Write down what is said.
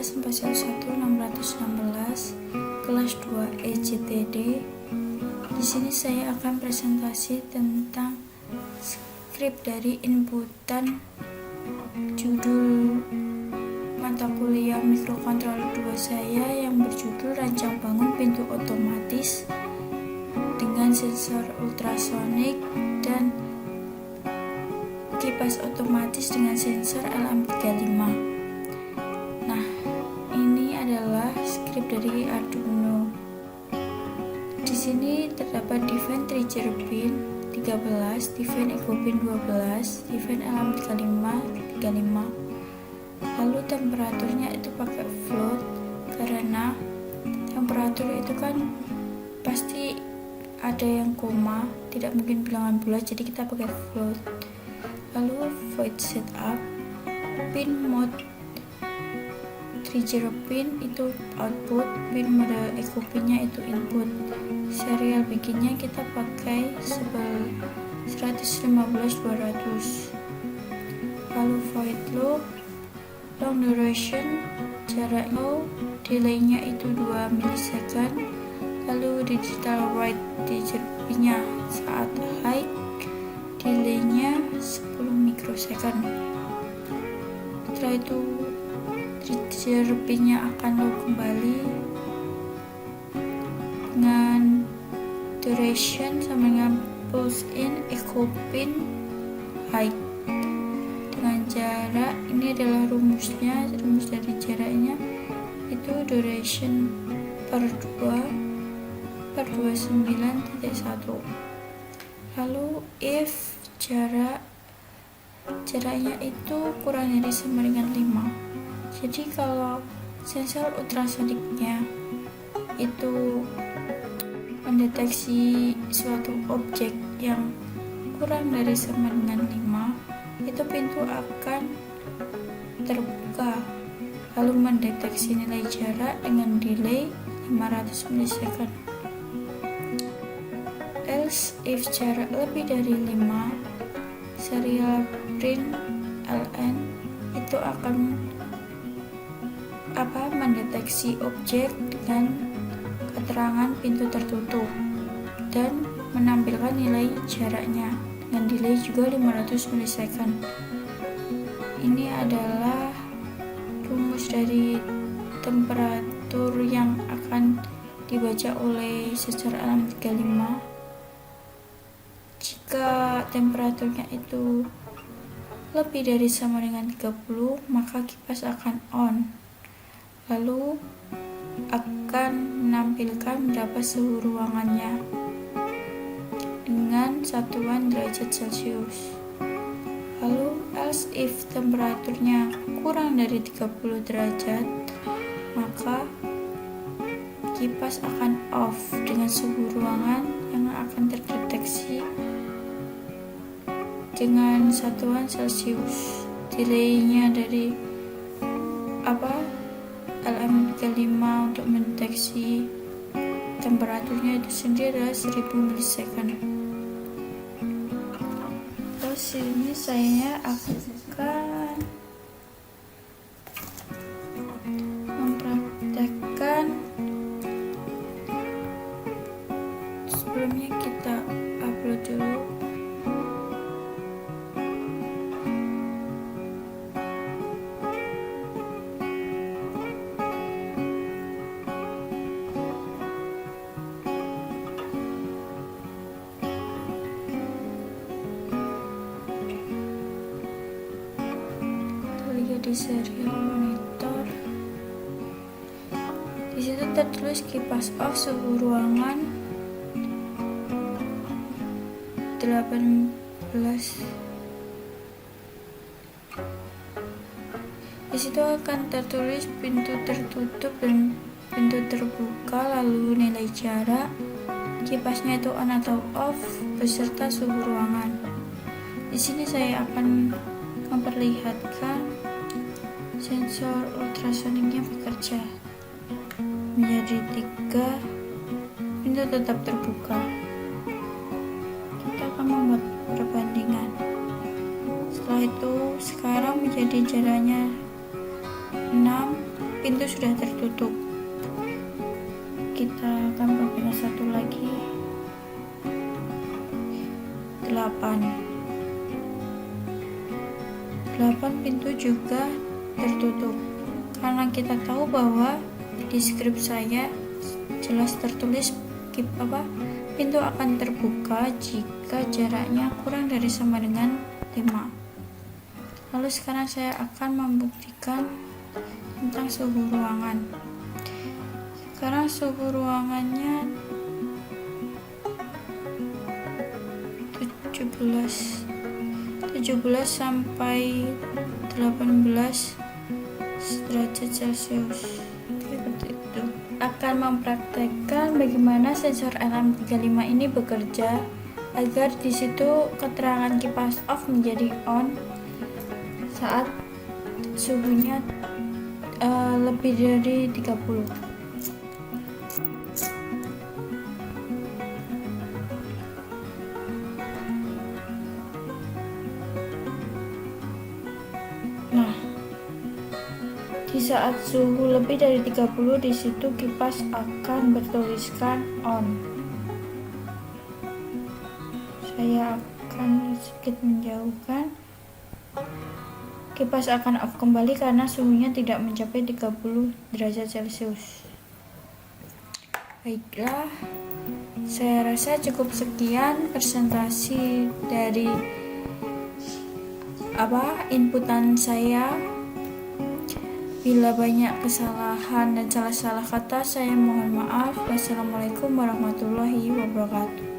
1 616 kelas 2 ECTD. Di sini saya akan presentasi tentang skrip dari inputan judul mata kuliah mikrokontroler 2 saya yang berjudul rancang bangun pintu otomatis dengan sensor ultrasonik dan kipas otomatis dengan sensor LM35. Nah, ini adalah skrip dari Arduino. Di sini terdapat define trigger pin 13, define echo pin 12, define LM35. Lalu temperaturnya itu pakai float karena temperatur itu kan pasti ada yang koma, tidak mungkin bilangan bulat, jadi kita pakai float. Lalu void setup, pin mode trigger pin itu output, pin mode echo pinnya itu input. Serial bikinnya kita pakai 115/200. Lalu void loop, long duration, jaraknya, delaynya itu 2 millisecond. Lalu digital write trigger pinnya saat high, delaynya 10 mikrosecond. Setelah itu trigger pinnya akan low kembali dengan duration sama dengan pulse in echo pin high. Dengan jarak, ini adalah rumusnya, rumus dari jaraknya itu duration per 29.1. lalu if jaraknya itu kurang dari sama dengan 5. Jadi kalau sensor ultrasoniknya itu mendeteksi suatu objek yang kurang dari sama dengan 5, itu pintu akan terbuka, lalu mendeteksi nilai jarak dengan delay 500 milisecond. Else if jarak lebih dari 5, serial print LN itu akan mendeteksi objek dengan keterangan pintu tertutup dan menampilkan nilai jaraknya dengan delay juga 500 milisecond. Ini adalah rumus dari temperatur yang akan dibaca oleh sensor LM35. Jika temperaturnya itu lebih dari sama dengan 30, maka kipas akan on, lalu akan menampilkan berapa suhu ruangannya dengan satuan derajat Celcius. Lalu else if temperaturnya kurang dari 30 derajat, maka kipas akan off dengan suhu ruangan yang akan terdeteksi dengan satuan Celcius. Delaynya dari LM35 untuk mendeteksi temperaturnya itu sendiri adalah 1000 milisecond. Terus ini saya akan mempraktekkan. Sebelumnya kita upload dulu. Di serial monitor, di situ tertulis kipas off, suhu ruangan 18. Di situ akan tertulis pintu tertutup dan pintu terbuka, lalu nilai jarak, kipasnya itu on atau off beserta suhu ruangan. Di sini saya akan memperlihatkan sensor ultrasoniknya bekerja menjadi 3, pintu tetap terbuka. Kita akan membuat perbandingan. Setelah itu sekarang menjadi jaraknya 6, pintu sudah tertutup. Kita akan membina satu lagi. 8 pintu juga tertutup, karena kita tahu bahwa di skrip saya jelas tertulis pintu akan terbuka jika jaraknya kurang dari sama dengan 5. Lalu sekarang saya akan membuktikan tentang suhu ruangan. Sekarang suhu ruangannya 17 sampai 18 derajat Celcius. Seperti itu. Akan mempraktekkan bagaimana sensor LM35 ini bekerja agar di situ keterangan kipas off menjadi on saat suhunya lebih dari 30. Nah, di saat suhu lebih dari 30, di situ kipas akan bertuliskan on. Saya akan sedikit menjauhkan. Kipas akan off kembali karena suhunya tidak mencapai 30 derajat Celcius. Baiklah, saya rasa cukup sekian presentasi dari inputan saya. Bila banyak kesalahan dan salah-salah kata, saya mohon maaf. Wassalamualaikum warahmatullahi wabarakatuh.